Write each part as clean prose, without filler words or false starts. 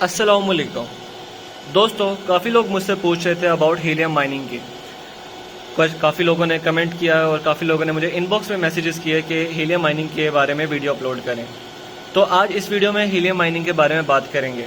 अस्सलामुअलैकुम दोस्तों, काफ़ी लोग मुझसे पूछ रहे थे अबाउट हीलियम माइनिंग की। काफ़ी लोगों ने कमेंट किया और काफ़ी लोगों ने मुझे इनबॉक्स में मैसेजेस किए कि हीलियम माइनिंग के बारे में वीडियो अपलोड करें। तो आज इस वीडियो में हीलियम माइनिंग के बारे में बात करेंगे।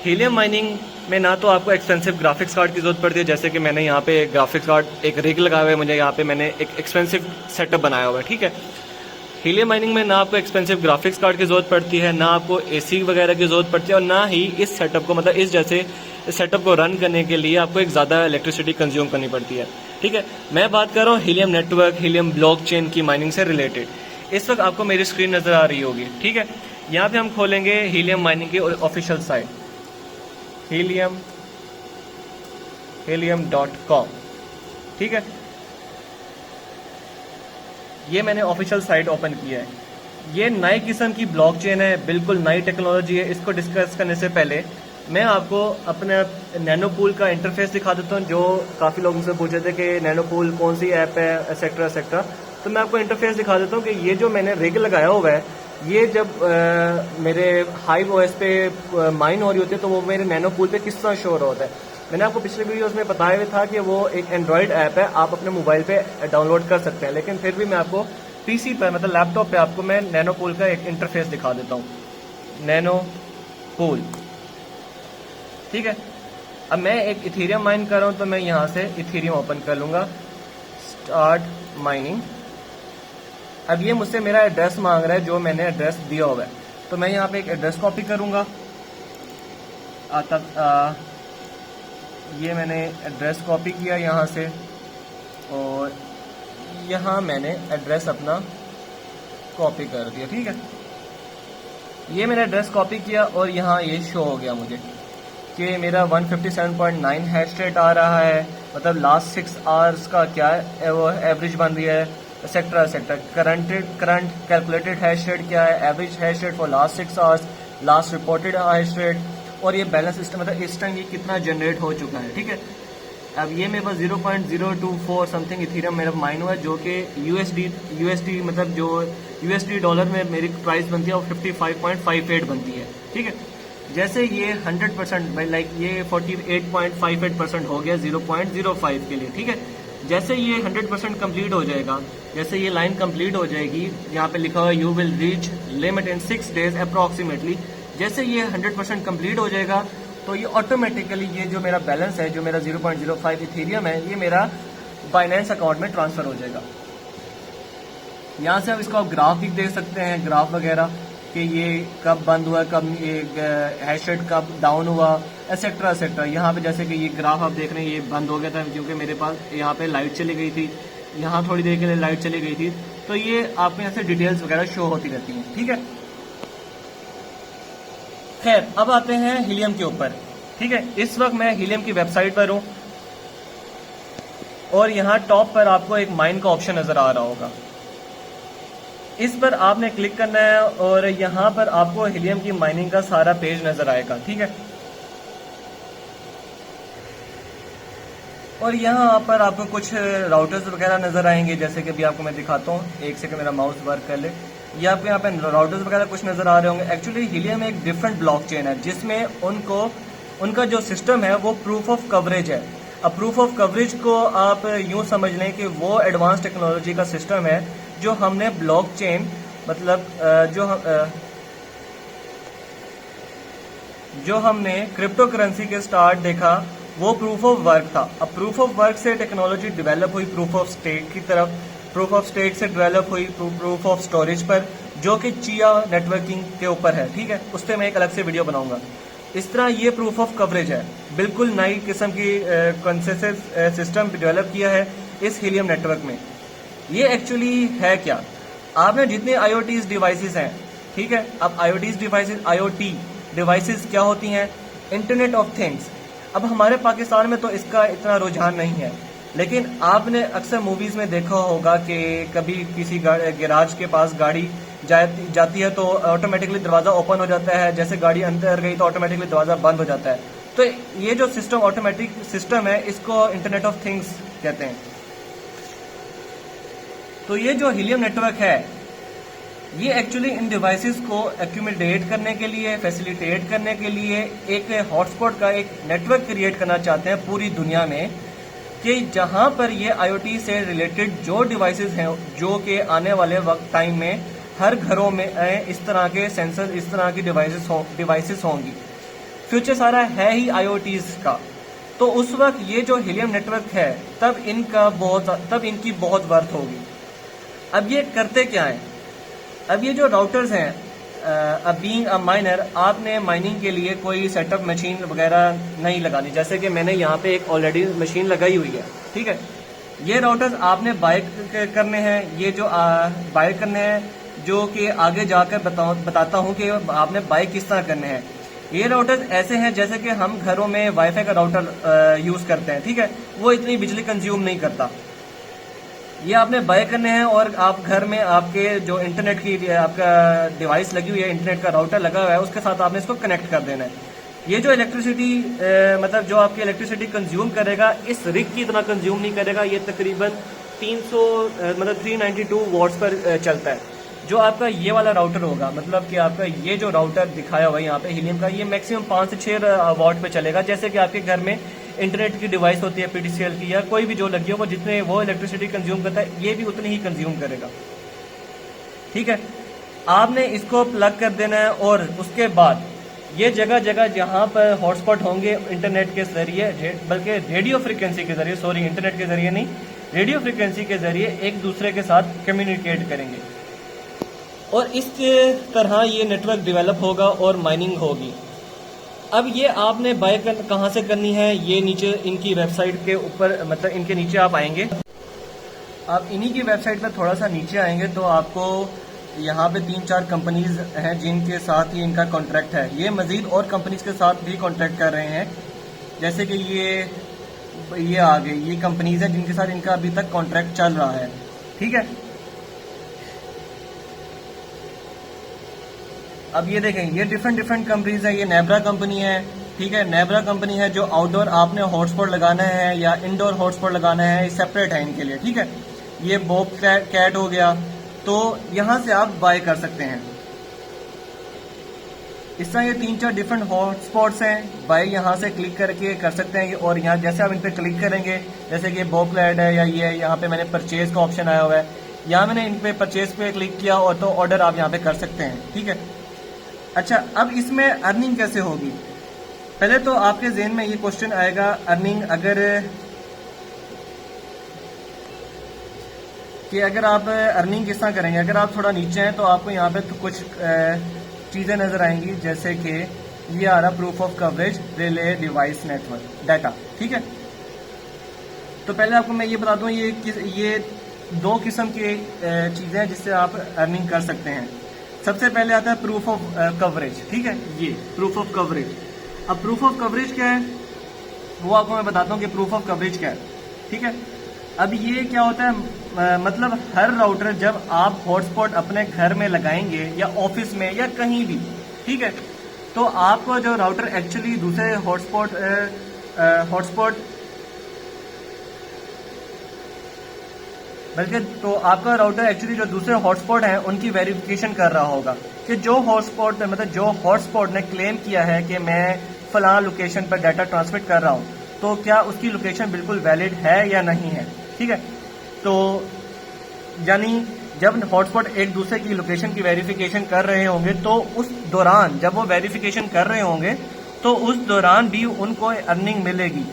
हीलियम माइनिंग में ना तो आपको एक्सपेंसिव ग्राफिक्स कार्ड की ज़रूरत पड़ती है, जैसे कि मैंने यहाँ पे एक ग्राफिक्स कार्ड एक रिग लगाया हुआ है, मुझे यहाँ पे मैंने एक एक्सपेंसिव सेटअप बनाया हुआ है। ठीक है, हीलियम माइनिंग में ना आपको एक्सपेंसिव ग्राफिक्स कार्ड की जरूरत पड़ती है, ना आपको एसी वगैरह की जरूरत पड़ती है, और ना ही इस सेटअप को मतलब इस जैसे सेटअप को रन करने के लिए आपको एक ज़्यादा इलेक्ट्रिसिटी कंज्यूम करनी पड़ती है। ठीक है, मैं बात कर रहा हूँ हीलियम नेटवर्क, हीलियम ब्लॉकचेन की माइनिंग से रिलेटेड। इस वक्त आपको मेरी स्क्रीन नज़र आ रही होगी। ठीक है, यहाँ पे हम खोलेंगे हीलियम माइनिंग की ऑफिशियल साइट helium.com। ठीक है, ये मैंने ऑफिशियल साइट ओपन किया है। ये नए किस्म की ब्लॉकचेन है, बिल्कुल नई टेक्नोलॉजी है। इसको डिस्कस करने से पहले मैं आपको अपने नैनोपूल का इंटरफेस दिखा देता हूँ, जो काफ़ी लोग मुझसे पूछे थे कि नैनोपूल कौन सी ऐप है, एक्सेट्रा एक्सेट्रा। तो मैं आपको इंटरफेस दिखा देता हूँ कि ये जो मैंने रिग लगाया हुआ है, ये जब मेरे हाइव ओएस पे माइन हो रही होती है तो वो मेरे नैनोपूल पे किस तरह शो होता है। मैंने आपको पिछले वीडियोस में बताया हुआ था कि वो एक एंड्रॉयड ऐप है, आप अपने मोबाइल पे डाउनलोड कर सकते हैं, लेकिन फिर भी मैं आपको पीसी पर मतलब लैपटॉप पे आपको मैं नैनोपूल का एक इंटरफेस दिखा देता हूँ। नैनोपूल, ठीक है। अब मैं एक इथेरियम माइन कर रहा हूँ, तो मैं यहाँ से इथेरियम ओपन कर लूंगा, स्टार्ट माइनिंग। अब ये मुझसे मेरा एड्रेस मांग रहा है, जो मैंने एड्रेस दिया हुआ है, तो मैं यहाँ पे एक एड्रेस कॉपी करूंगा। ये मैंने एड्रेस कॉपी किया यहाँ से, और यहाँ मैंने एड्रेस अपना कॉपी कर दिया। ठीक है, ये मैंने एड्रेस कॉपी किया और यहाँ ये शो हो गया मुझे कि मेरा 157.9 हैश रेट आ रहा है, मतलब लास्ट 6 आवर्स का क्या है वो एवरेज बन रही है, etcetera etcetera. Current calculated hash rate क्या है, average hash rate for last 6 hours, last reported hash rate, और ये बैलेंस सिस्टम मतलब इस टाइम ये कितना जनरेट हो चुका है। ठीक है, अब ये मेरे पास 0.024 समथिंग इथेरियम मेरा माइन हुआ है, जो कि यूएसडी मतलब जो यूएसडी डॉलर में मेरी प्राइस बनती है वो 55.58 बनती है। ठीक है, जैसे ये 100% लाइक ये 48.58% हो गया 0.05 के लिए। ठीक है, जैसे ये 100% कंप्लीट हो जाएगा, जैसे ये लाइन कंप्लीट हो जाएगी, यहाँ पे लिखा हुआ you will reach limit in 6 days approximately, जैसे ये 100% कंप्लीट हो जाएगा तो ये ऑटोमेटिकली ये जो मेरा बैलेंस है, जो मेरा 0.05 इथेरियम है, ये मेरा बाइनेंस अकाउंट में ट्रांसफर हो जाएगा। यहाँ से अब इसको आप ग्राफ भी देख सकते हैं, ग्राफ वगैरह कि ये कब बंद हुआ, कब ये हैश रेट कब डाउन हुआ, एक्सेट्रा एक्सेट्रा। यहाँ पे जैसे कि ये ग्राफ आप देख रहे हैं, ये बंद हो गया था क्योंकि मेरे पास यहाँ पे लाइट चली गई थी, यहाँ थोड़ी देर के लिए लाइट चली गई थी, तो ये आपको यहाँ से डिटेल्स वगैरह शो होती रहती हैं। ठीक है, खैर अब आते हैं हीलियम के ऊपर। ठीक है, इस वक्त मैं हीलियम की वेबसाइट पर हूं और यहाँ टॉप पर आपको एक माइन का ऑप्शन नजर आ रहा होगा, इस पर आपने क्लिक करना है और यहाँ पर आपको हीलियम की माइनिंग का सारा पेज नजर आएगा। ठीक है, और यहाँ पर आपको कुछ राउटर्स वगैरह नजर आएंगे, जैसे कि अभी आपको मैं दिखाता हूँ, एक सेकंड मेरा माउस वर्क कर ले। ये आपको यहाँ पे राउटर्स वगैरह कुछ नजर आ रहे होंगे। एक्चुअली हीलियम एक डिफरेंट ब्लॉकचेन है, जिसमें उनका जो सिस्टम है वो प्रूफ ऑफ कवरेज है। अब प्रूफ ऑफ कवरेज को आप यूं समझ लें कि वो एडवांस टेक्नोलॉजी का सिस्टम है जो हमने ब्लॉकचेन मतलब जो हमने क्रिप्टो करेंसी के स्टार्ट देखा, वो प्रूफ ऑफ वर्क था। अब प्रूफ ऑफ वर्क से टेक्नोलॉजी डेवलप हुई प्रूफ ऑफ स्टेक की तरफ, प्रूफ ऑफ स्टेक से डेवलप हुई प्रूफ ऑफ स्टोरेज पर, जो कि चिया नेटवर्किंग के ऊपर है। ठीक है, उस पर मैं एक अलग से वीडियो बनाऊंगा। इस तरह ये प्रूफ ऑफ कवरेज है, बिल्कुल नई किस्म की कंसेंसस सिस्टम डेवलप किया है इस हीलियम नेटवर्क में। ये एक्चुअली है क्या, आपने जितने IoT डिवाइसेस हैं, ठीक है, अब IoT डिवाइसेस क्या होती हैं, इंटरनेट ऑफ थिंग्स। अब हमारे पाकिस्तान में तो इसका इतना रुझान नहीं है, लेकिन आपने अक्सर मूवीज में देखा होगा कि कभी किसी गैराज के पास गाड़ी जाती है तो ऑटोमेटिकली दरवाजा ओपन हो जाता है, जैसे गाड़ी अंदर गई तो ऑटोमेटिकली दरवाजा बंद हो जाता है। तो ये जो सिस्टम ऑटोमेटिक सिस्टम है, इसको इंटरनेट ऑफ थिंग्स कहते हैं। तो ये जो हीलियम नेटवर्क है, ये एक्चुअली इन डिवाइसेस को एक्यूमुलेट करने के लिए, फैसिलिटेट करने के लिए एक हॉटस्पॉट का एक नेटवर्क क्रिएट करना चाहते हैं पूरी दुनिया में, कि जहां पर ये आईओटी से रिलेटेड जो डिवाइसेस हैं, जो कि आने वाले वक्त टाइम में हर घरों में इस तरह के सेंसर, इस तरह की डिवाइसेस होंगी। फ्यूचर सारा है ही आईओटीज का। तो उस वक्त ये जो हीलियम नेटवर्क है तब इनकी बहुत वर्थ होगी। अब ये करते क्या है? अब ये जो राउटर्स हैं, बीइंग अ माइनर, आपने माइनिंग के लिए कोई सेटअप मशीन वगैरह नहीं लगानी। जैसे कि मैंने यहाँ पे एक ऑलरेडी मशीन लगाई हुई है, ठीक है। ये राउटर्स आपने बाय करने हैं, ये जो बाय करने हैं, जो कि आगे जाकर बताता हूँ कि आपने बाय किस तरह करने हैं। ये राउटर्स ऐसे हैं जैसे कि हम घरों में वाईफाई का राउटर यूज करते हैं, ठीक है। वो इतनी बिजली कंज्यूम नहीं करता। ये आपने बाय करने हैं और आप घर में आपके जो इंटरनेट की आपका डिवाइस लगी हुई है, इंटरनेट का राउटर लगा हुआ है, उसके साथ आपने इसको कनेक्ट कर देना है। ये जो इलेक्ट्रिसिटी मतलब जो आपकी इलेक्ट्रिसिटी कंज्यूम करेगा, इस रिग की इतना कंज्यूम नहीं करेगा। ये तकरीबन 392 वॉट्स पर चलता है। जो आपका ये वाला राउटर होगा, मतलब कि आपका ये जो राउटर दिखाया हुआ है यहाँ पे हीलियम का, ये मैक्सिमम 5 से 6 वॉट पे चलेगा। जैसे कि आपके घर में इंटरनेट की डिवाइस होती है पीटीसीएल की या कोई भी जो लगी हो, वो जितने वो इलेक्ट्रिसिटी कंज्यूम करता है, ये भी उतनी ही कंज्यूम करेगा, ठीक है। आपने इसको प्लग कर देना है और उसके बाद ये जगह जगह जहाँ पर हॉटस्पॉट होंगे इंटरनेट के जरिए, बल्कि रेडियो फ्रिक्वेंसी के जरिए, सॉरी इंटरनेट के जरिए नहीं, रेडियो फ्रिक्वेंसी के जरिए एक दूसरे के साथ कम्युनिकेट करेंगे और इस तरह ये नेटवर्क डेवलप होगा और माइनिंग होगी। अब ये आपने बाय कहाँ से करनी है? ये नीचे इनकी वेबसाइट के ऊपर, मतलब इनके नीचे आप आएंगे, आप इन्हीं की वेबसाइट पर थोड़ा सा नीचे आएंगे तो आपको यहाँ पे 3-4 कंपनीज हैं जिनके साथ ही इनका कॉन्ट्रैक्ट है। ये मजीद और कंपनीज के साथ भी कॉन्ट्रैक्ट कर रहे हैं, जैसे कि ये आ गई, ये कंपनीज हैं जिनके साथ इनका अभी तक कॉन्ट्रैक्ट चल रहा है, ठीक है। अब ये देखें, ये डिफरेंट कंपनीज हैं। ये नेब्रा कंपनी है, ठीक है। नेब्रा कंपनी है जो आउटडोर आपने हॉटस्पॉट लगाना है या इंडोर हॉटस्पॉट लगाना है, सेपरेट है इनके लिए, ठीक है। ये बॉब कैट हो गया, तो यहां से आप बाय कर सकते हैं। इस तरह ये 3-4 डिफरेंट हॉटस्पॉट्स हैं, बाय यहां से क्लिक करके कर सकते हैं। और यहाँ जैसे आप इन पे क्लिक करेंगे, जैसे कि बॉब कैट है या ये, यहाँ पे मैंने परचेज का ऑप्शन आया हुआ है, यहाँ मैंने इन पे परचेज पे क्लिक किया और तो ऑर्डर आप यहाँ पे कर सकते हैं, ठीक है। अच्छा, अब इसमें अर्निंग कैसे होगी? पहले तो आपके ज़हन में ये क्वेश्चन आएगा, अर्निंग अगर आप अर्निंग किस तरह करेंगे। अगर आप थोड़ा नीचे हैं तो आपको यहाँ पे तो कुछ चीज़ें नज़र आएंगी, जैसे कि ये आ रहा proof of coverage relay device network data, ठीक है। तो पहले आपको मैं ये बता दूं, ये 2 किस्म की चीज़ें हैं जिससे आप अर्निंग कर सकते हैं। सबसे पहले आता है प्रूफ ऑफ कवरेज, ठीक है। ये प्रूफ ऑफ कवरेज। अब प्रूफ ऑफ कवरेज क्या है वो आपको मैं बताता हूँ कि प्रूफ ऑफ कवरेज क्या है, ठीक है। अब ये क्या होता है, मतलब हर राउटर जब आप हॉटस्पॉट अपने घर में लगाएंगे या ऑफिस में या कहीं भी, ठीक है, तो आपको जो राउटर एक्चुअली दूसरे हॉटस्पॉट बल्कि तो आपका राउटर एक्चुअली जो दूसरे हॉटस्पॉट हैं उनकी वेरिफिकेशन कर रहा होगा कि जो हॉटस्पॉट मतलब जो हॉटस्पॉट ने क्लेम किया है कि मैं फलां लोकेशन पर डाटा ट्रांसमिट कर रहा हूं, तो क्या उसकी लोकेशन बिल्कुल वैलिड है या नहीं है, ठीक है। तो यानी जब हॉटस्पॉट एक दूसरे की लोकेशन की वेरिफिकेशन कर रहे होंगे तो उस दौरान, जब वो वेरिफिकेशन कर रहे होंगे तो उस दौरान भी उनको अर्निंग मिलेगी,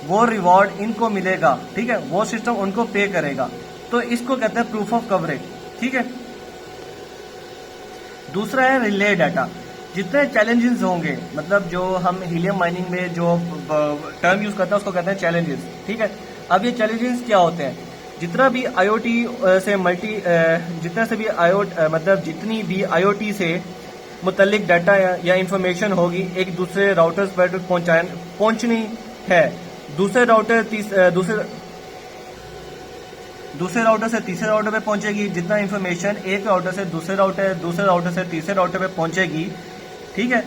वो रिवॉर्ड इनको मिलेगा, ठीक है, वो सिस्टम उनको पे करेगा। तो इसको कहते हैं प्रूफ ऑफ कवरेज, ठीक है। दूसरा है रिले डाटा। जितने चैलेंजेस होंगे, मतलब जो हम हीलियम माइनिंग में जो टर्म यूज करते हैं उसको कहते हैं चैलेंजेस, ठीक है। अब ये चैलेंजेस क्या होते हैं? जितना भी आईओटी से जितनी भी आईओटी से मुतल्लिक डाटा या इंफॉर्मेशन होगी एक दूसरे राउटर्स पर पहुंचनी है। दूसरे राउटर से तीसरे राउटर पे पहुंचेगी। जितना इंफॉर्मेशन एक राउटर से दूसरे राउटर से तीसरे राउटर पे पहुंचेगी, ठीक है,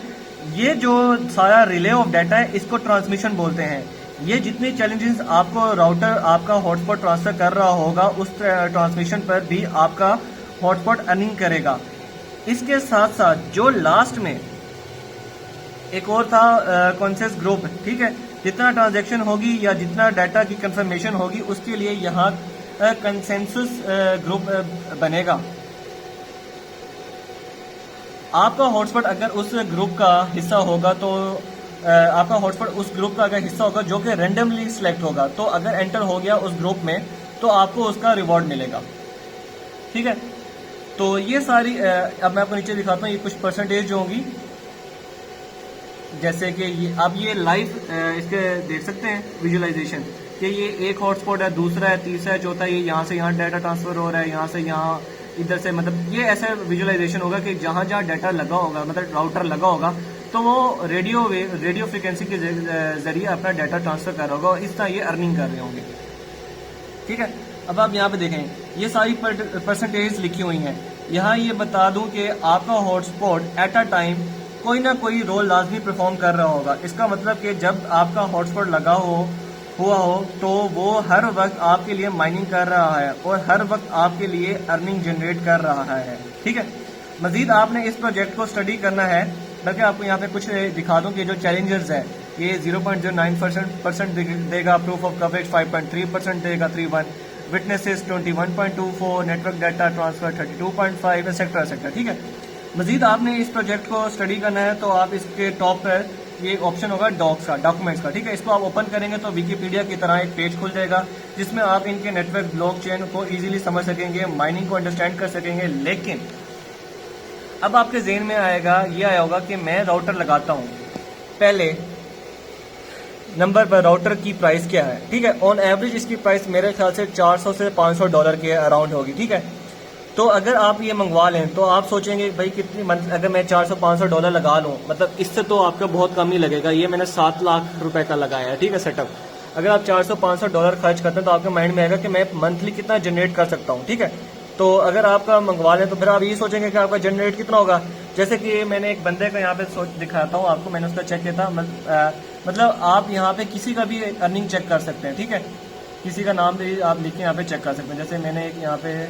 ये जो सारा रिले ऑफ डाटा है इसको ट्रांसमिशन बोलते हैं। ये जितने चैलेंजेस आपको राउटर आपका हॉटस्पॉट ट्रांसफर कर रहा होगा उस ट्रांसमिशन पर भी आपका हॉटस्पॉट अर्निंग करेगा। इसके साथ साथ जो लास्ट में एक और था कॉन्सेंसस ग्रुप, ठीक है, जितना ट्रांजैक्शन होगी या जितना डाटा की कंफर्मेशन होगी उसके लिए यहाँ कंसेंसस ग्रुप बनेगा। आपका हॉटस्पॉट अगर उस ग्रुप का हिस्सा होगा तो आपका हॉटस्पॉट उस ग्रुप का अगर हिस्सा होगा जो कि रैंडमली सिलेक्ट होगा, तो अगर एंटर हो गया उस ग्रुप में तो आपको उसका रिवॉर्ड मिलेगा, ठीक है। तो ये सारी अब मैं आपको नीचे दिखाता हूँ, ये कुछ परसेंटेज जो होंगी, जैसे कि ये आप ये लाइव इसके देख सकते हैं विजुअलाइजेशन कि ये एक हॉटस्पॉट है, दूसरा है, तीसरा है, चौथा, ये यहाँ से यहाँ डाटा ट्रांसफर हो रहा है, यहाँ से यहाँ, इधर से, मतलब ये ऐसा विजुअलाइजेशन होगा कि जहाँ जहाँ डाटा लगा होगा, मतलब राउटर लगा होगा, तो वो रेडियो फ्रिक्वेंसी के जरिए अपना डाटा ट्रांसफर कर रहा होगा और इस तरह ये अर्निंग कर रहे होंगे, ठीक है। अब आप यहाँ पे देखें, ये सारी परसेंटेज लिखी हुई हैं। यहाँ ये बता दूं कि आपका हॉटस्पॉट एट अ टाइम कोई ना कोई रोल लाजमी परफॉर्म कर रहा होगा। इसका मतलब कि जब आपका हॉटस्पॉट लगा हुआ हो तो वो हर वक्त आपके लिए माइनिंग कर रहा है और हर वक्त आपके लिए अर्निंग जनरेट कर रहा है, ठीक है। मजीद आपने इस प्रोजेक्ट को स्टडी करना है, बल्कि आपको यहाँ पे कुछ दिखा दूं कि जो चैलेंजर्स है, ये 0.09% देगा, प्रूफ ऑफ कवरेज 5.3% देगा, 31 witnesses 21.24, network data transfer 32.5, etcetera etcetera, ठीक है। मजीद आपने इस प्रोजेक्ट को स्टडी करना है तो आप इसके टॉप पर ये ऑप्शन होगा डॉक्स का, डॉक्यूमेंट्स का, ठीक है। इसको आप ओपन करेंगे तो विकीपीडिया की तरह एक पेज खुल जाएगा जिसमें आप इनके नेटवर्क ब्लॉकचेन को इजीली समझ सकेंगे, माइनिंग को अंडरस्टैंड कर सकेंगे। लेकिन अब आपके जेहन में ये आया होगा कि मैं राउटर लगाता हूँ, पहले नंबर पर राउटर की प्राइस क्या है, ठीक है। ऑन एवरेज इसकी प्राइस मेरे ख्याल से $400 से $500 के अराउंड होगी, ठीक है। तो अगर आप ये मंगवा लें तो आप सोचेंगे भाई कितनी अगर मैं $400-500 लगा लूँ, मतलब इससे तो आपका बहुत कम ही लगेगा। ये मैंने 7 लाख रुपए का लगाया है, ठीक है, सेटअप। अगर आप $400-500 खर्च करते हैं तो आपके माइंड में आएगा कि मैं मंथली कितना जनरेट कर सकता हूँ, ठीक है। तो अगर आपका मंगवा लें तो फिर आप ये सोचेंगे कि आपका जनरेट कितना होगा। जैसे कि मैंने एक बंदे का यहाँ पे दिखाता हूँ आपको, मैंने उसका चेक किया था, मतलब आप यहाँ पे किसी का भी अर्निंग चेक कर सकते हैं, ठीक है। किसी का नाम भी आप लिख के यहाँ पे चेक कर सकते हैं। जैसे मैंने एक यहाँ पे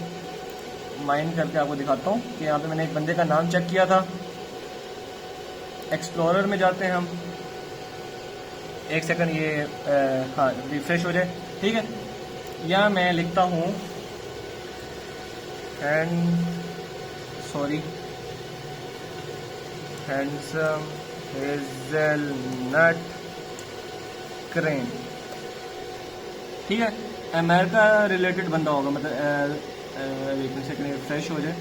माइन करके आपको दिखाता हूँ कि यहाँ पे मैंने एक बंदे का नाम चेक किया था। एक्सप्लोरर में जाते हैं हम, एक सेकंड, ये हाँ रिफ्रेश हो जाए, ठीक है। या मैं लिखता हूँ हैंडसम हेज़लनट क्रेन, ठीक है। अमेरिका रिलेटेड बंदा होगा, मतलब एक सेकंड फ्रेश हो जाए।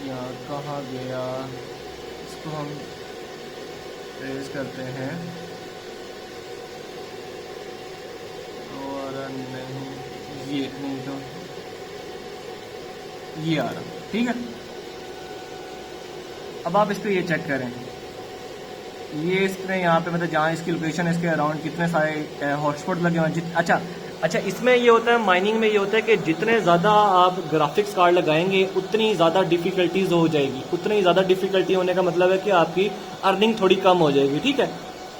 यहाँ कहाँ गया, इसको हम ट्रेस करते हैं और नहीं, ये नहीं तो ये आ रहा, ठीक है। अब आप इस पर ये चेक करें, ये इसमें यहाँ पे मतलब जहाँ इसकी लोकेशन है इसके अराउंड कितने सारे हॉटस्पॉट लगे हुए हैं। अच्छा इसमें ये होता है, माइनिंग में ये होता है कि जितने ज़्यादा आप ग्राफिक्स कार्ड लगाएंगे उतनी ज़्यादा डिफ़िकल्टीज हो जाएगी। उतनी ज़्यादा डिफ़िकल्टी होने का मतलब है कि आपकी अर्निंग थोड़ी कम हो जाएगी, ठीक है।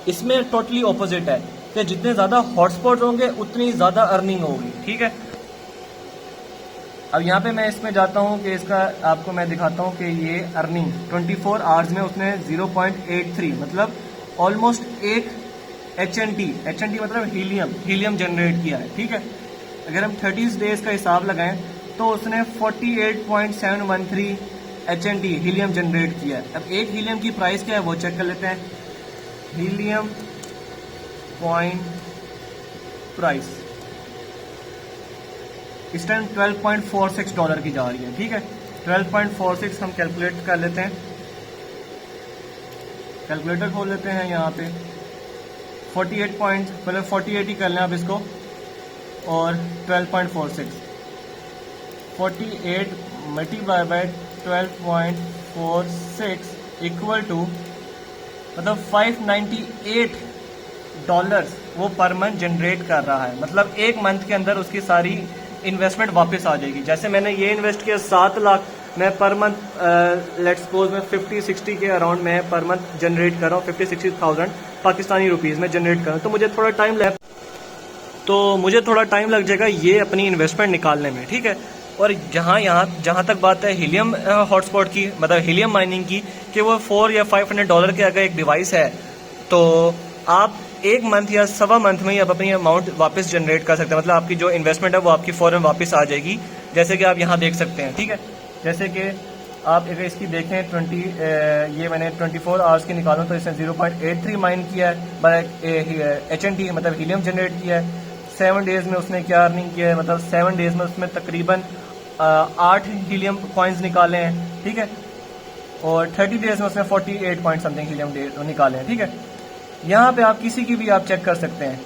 इसमें टोटली ऑपोजिट है कि जितने ज़्यादा हॉटस्पॉट होंगे उतनी ज़्यादा अर्निंग होगी, ठीक है। अब यहाँ पे मैं इसमें जाता हूँ कि इसका आपको मैं दिखाता हूँ कि ये अर्निंग 24 आवर्स में उसने 0.83 मतलब ऑलमोस्ट एक HNT मतलब हीलियम जनरेट किया है, ठीक है। अगर हम 30 डेज का हिसाब लगाएं तो उसने 48.713 HNT हीलियम जनरेट किया है। अब एक हीलियम की प्राइस क्या है वो चेक कर लेते हैं। हीलियम पॉइंट प्राइस इस टाइम $12.46 की जा रही है, ठीक है। 12.46 हम कैलकुलेट कर लेते हैं, कैलकुलेटर खोल लेते हैं यहाँ पे। 48 ही कर लें आप इसको, और 12.46 48 मल्टीप्लाई बाय 12.46 इक्वल टू मतलब $598 वो पर मंथ जनरेट कर रहा है। मतलब एक मंथ के अंदर उसकी सारी इन्वेस्टमेंट वापस आ जाएगी। जैसे मैंने ये इन्वेस्ट किया 7 लाख, मैं पर मंथ लेट्स सपोज मैं 50-60 के अराउंड मैं पर मंथ जनरेट कर रहा हूँ, 50-60,000 पाकिस्तानी रुपीज़ में जनरेट कर रहा हूँ। तो मुझे थोड़ा टाइम लग जाएगा ये अपनी इन्वेस्टमेंट निकालने में, ठीक है। और जहाँ तक बात है हीलियम हॉटस्पॉट की, मतलब हीलियम माइनिंग की, कि वो $400 या $500 के अगर एक डिवाइस है तो आप 1 मंथ या सवा मंथ में ही आप अपनी अमाउंट वापस जनरेट कर सकते हैं। मतलब आपकी जो इन्वेस्टमेंट है वो आपकी फ़ौरन वापस आ जाएगी, जैसे कि आप यहाँ देख सकते हैं। ठीक है, जैसे कि आप अगर इसकी देखें ये मैंने 24 आवर्स की निकालूँ तो इसने 0.83 माइन किया है HNT, मतलब हीलियम जनरेट किया है। 7 डेज में उसने क्या अर्निंग किया है, मतलब 7 डेज में उसमें तकरीबन 8 हीलियम कॉइन्स निकाले हैं। ठीक है, और 30 डेज में उसने 48 पॉइंट समथिंग हीलियम निकाले हैं। ठीक है, यहाँ पे आप किसी की भी आप चेक कर सकते हैं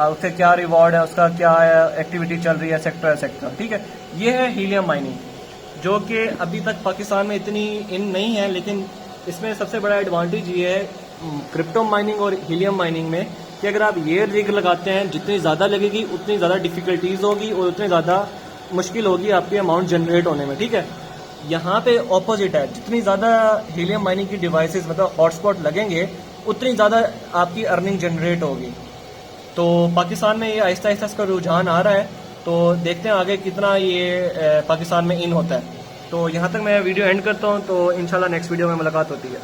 उससे क्या रिवॉर्ड है, उसका क्या एक्टिविटी चल रही है, सेक्टर। ठीक है, ये है हीलियम माइनिंग, जो कि अभी तक पाकिस्तान में इतनी इन नहीं है, लेकिन इसमें सबसे बड़ा एडवांटेज ये है क्रिप्टो माइनिंग और हीलियम माइनिंग में कि अगर आप ये रिग लगाते हैं, जितनी ज़्यादा लगेगी उतनी ज़्यादा डिफ़िकल्टीज होगी और उतनी ज़्यादा मुश्किल होगी आपकी अमाउंट जनरेट होने में। ठीक है, यहाँ पे ऑपोजिट है, जितनी ज़्यादा हीलियम माइनिंग की डिवाइसेस मतलब हॉटस्पॉट लगेंगे उतनी ज़्यादा आपकी अर्निंग जनरेट होगी। तो पाकिस्तान में ये आहिस्ता आहिस्ता इसका रुझान आ रहा है, तो देखते हैं आगे कितना ये पाकिस्तान में इन होता है। तो यहाँ तक मैं वीडियो एंड करता हूँ, तो इंशाल्लाह नेक्स्ट वीडियो में मुलाकात होती है।